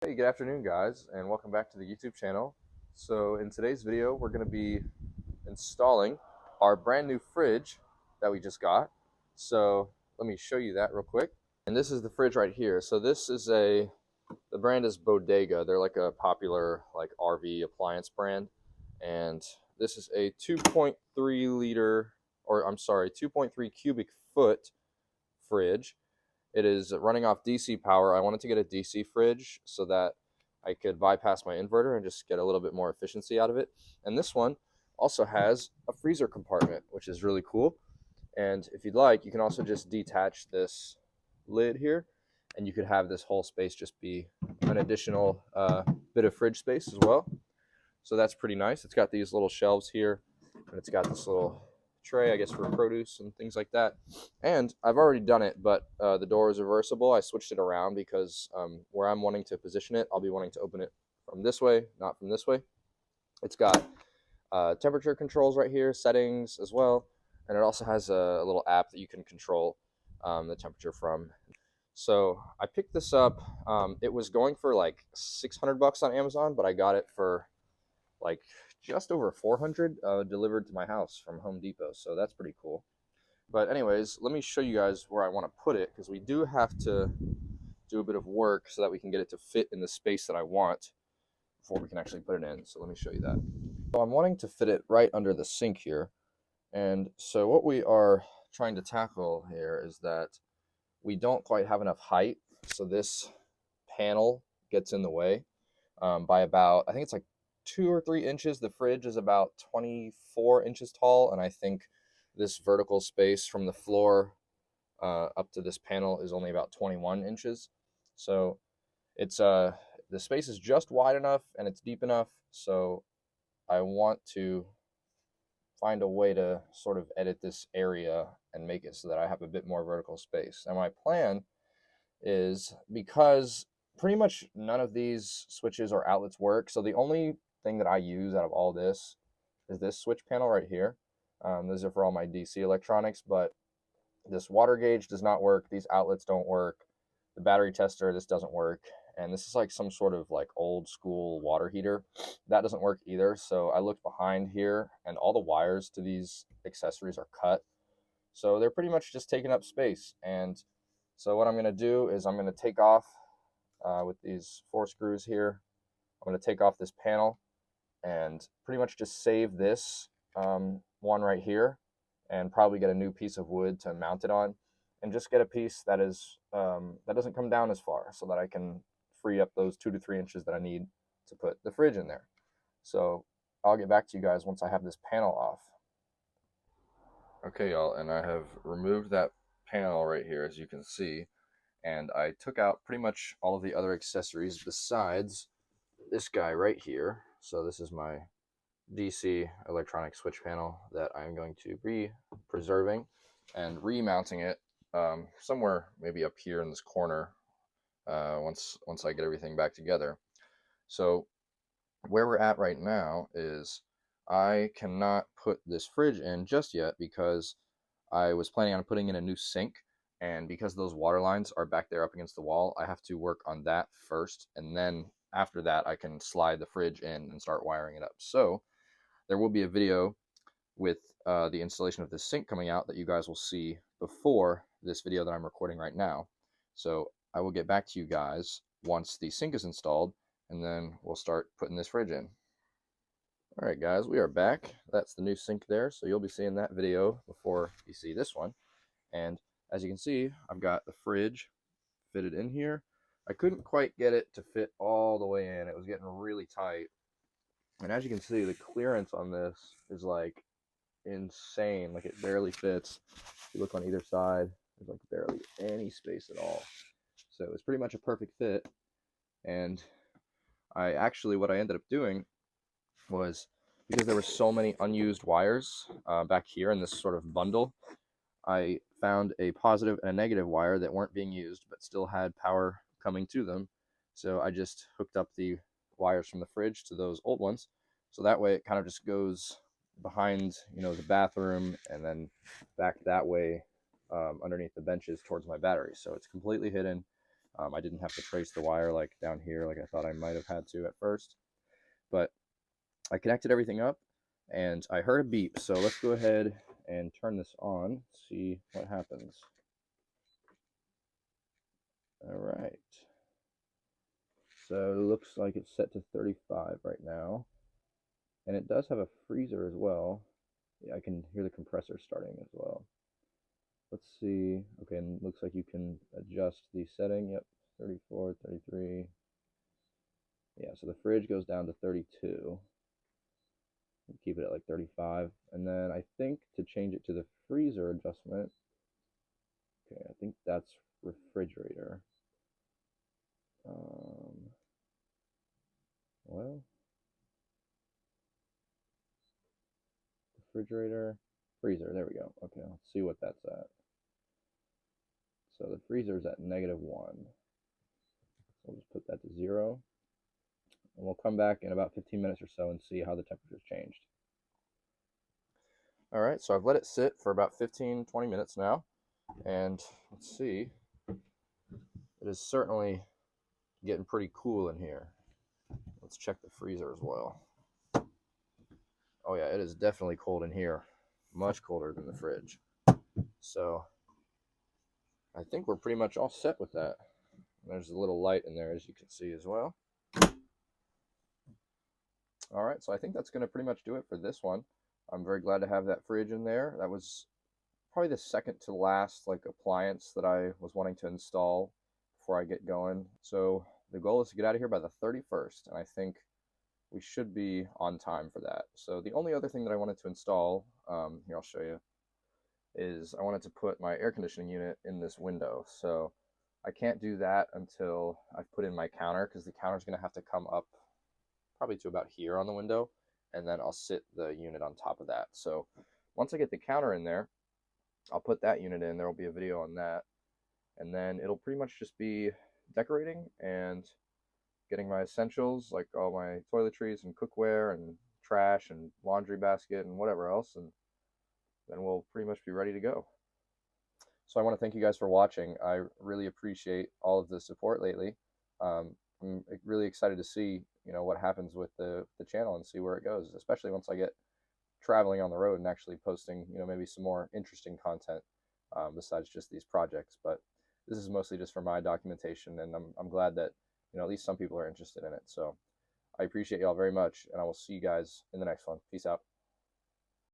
Hey, good afternoon guys, and welcome back to the YouTube channel. So in today's video, we're going to be installing our brand new fridge that we just got. So let me show you that real quick. And this is the fridge right here. So this is the brand is Bodega. They're like a popular like RV appliance brand. And this is a 2.3 liter, or I'm sorry, 2.3 cubic foot fridge. It is running off DC power. I wanted to get a DC fridge so that I could bypass my inverter and just get a little bit more efficiency out of it. And this one also has a freezer compartment, which is really cool. And if you'd like, you can also just detach this lid here, and you could have this whole space just be an additional bit of fridge space as well. So that's pretty nice. It's got these little shelves here, and it's got this little tray, I guess, for produce and things like that. And I've already done it, but the door is reversible. I switched it around because where I'm wanting to position it, I'll be wanting to open it from this way, not from this way. It's got temperature controls right here, settings as well, and it also has a little app that you can control the temperature from. So I picked this up. It was going for like 600 bucks on Amazon, but I got it for like just over 400 delivered to my house from Home Depot. So that's pretty cool. But anyways, let me show you guys where I want to put it, because we do have to do a bit of work so that we can get it to fit in the space that I want before we can actually put it in. So let me show you that. So I'm wanting to fit it right under the sink here. And so what we are trying to tackle here is that we don't quite have enough height. So this panel gets in the way by about, I think it's like 2 or 3 inches. The fridge is about 24 inches tall, and I think this vertical space from the floor up to this panel is only about 21 inches. So it's the space is just wide enough and it's deep enough. So I want to find a way to sort of edit this area and make it so that I have a bit more vertical space. And my plan is, because pretty much none of these switches or outlets work, so the only thing that I use out of all this is this switch panel right here. Those are for all my DC electronics, but this water gauge does not work. These outlets don't work. The battery tester, this doesn't work. And this is like some sort of like old school water heater. That doesn't work either. So I looked behind here, and all the wires to these accessories are cut. So they're pretty much just taking up space. And so what I'm going to do is I'm going to take off with these 4 screws here. I'm going to take off this panel and pretty much just save this one right here, and probably get a new piece of wood to mount it on, and just get a piece that is that doesn't come down as far, so that I can free up those 2 to 3 inches that I need to put the fridge in there. So I'll get back to you guys once I have this panel off. Okay, y'all, and I have removed that panel right here, as you can see, and I took out pretty much all of the other accessories besides this guy right here. So this is my DC electronic switch panel that I'm going to be preserving and remounting it somewhere maybe up here in this corner once I get everything back together. So where we're at right now is I cannot put this fridge in just yet, because I was planning on putting in a new sink, and because those water lines are back there up against the wall, I have to work on that first, and then after that I can slide the fridge in and start wiring it up. So there will be a video with the installation of this sink coming out that you guys will see before this video that I'm recording right now. So I will get back to you guys once the sink is installed, and then we'll start putting this fridge in. All right, guys, we are back. That's the new sink there, so you'll be seeing that video before you see this one. And as you can see, I've got the fridge fitted in here. I couldn't quite get it to fit all the way in. It was getting really tight. And as you can see, the clearance on this is like insane. Like, it barely fits. If you look on either side, there's like barely any space at all. So it's pretty much a perfect fit. And what I ended up doing was, because there were so many unused wires back here in this sort of bundle, I found a positive and a negative wire that weren't being used but still had power coming to them. So I just hooked up the wires from the fridge to those old ones, so that way it kind of just goes behind, the bathroom, and then back that way underneath the benches towards my battery. So it's completely hidden. I didn't have to trace the wire like down here like I thought I might have had to at first. But I connected everything up and I heard a beep. So let's go ahead and turn this on, see what happens. All right. So it looks like it's set to 35 right now. And it does have a freezer as well. Yeah, I can hear the compressor starting as well. Let's see. Okay, and it looks like you can adjust the setting. Yep, 34, 33. Yeah, so the fridge goes down to 32. Keep it at like 35. And then I think to change it to the freezer adjustment, okay, I think that's refrigerator. Well, refrigerator, freezer, there we go. Okay, let's see what that's at. So the freezer is at -1. So we'll just put that to 0. And we'll come back in about 15 minutes or so and see how the temperature's changed. All right, so I've let it sit for about 15-20 minutes now. And let's see, it is certainly getting pretty cool in here. Let's check the freezer as well. Oh yeah, it is definitely cold in here. Much colder than the fridge. So I think we're pretty much all set with that. There's a little light in there, as you can see as well. All right, so I think that's going to pretty much do it for this one. I'm very glad to have that fridge in there. That was probably the second to last like appliance that I was wanting to install before I get going. So the goal is to get out of here by the 31st, and I think we should be on time for that. So the only other thing that I wanted to install, here I'll show you, is I wanted to put my air conditioning unit in this window. So I can't do that until I've put in my counter, because the counter is going to have to come up probably to about here on the window, and then I'll sit the unit on top of that. So once I get the counter in there, I'll put that unit in. There will be a video on that, and then it'll pretty much just be decorating and getting my essentials, like all my toiletries and cookware and trash and laundry basket and whatever else, and then we'll pretty much be ready to go. So I want to thank you guys for watching. I really appreciate all of the support lately. I'm really excited to see, what happens with the channel and see where it goes, especially once I get traveling on the road and actually posting, maybe some more interesting content besides just these projects. But this is mostly just for my documentation, and I'm glad that, at least some people are interested in it. So I appreciate y'all very much, and I will see you guys in the next one. Peace out.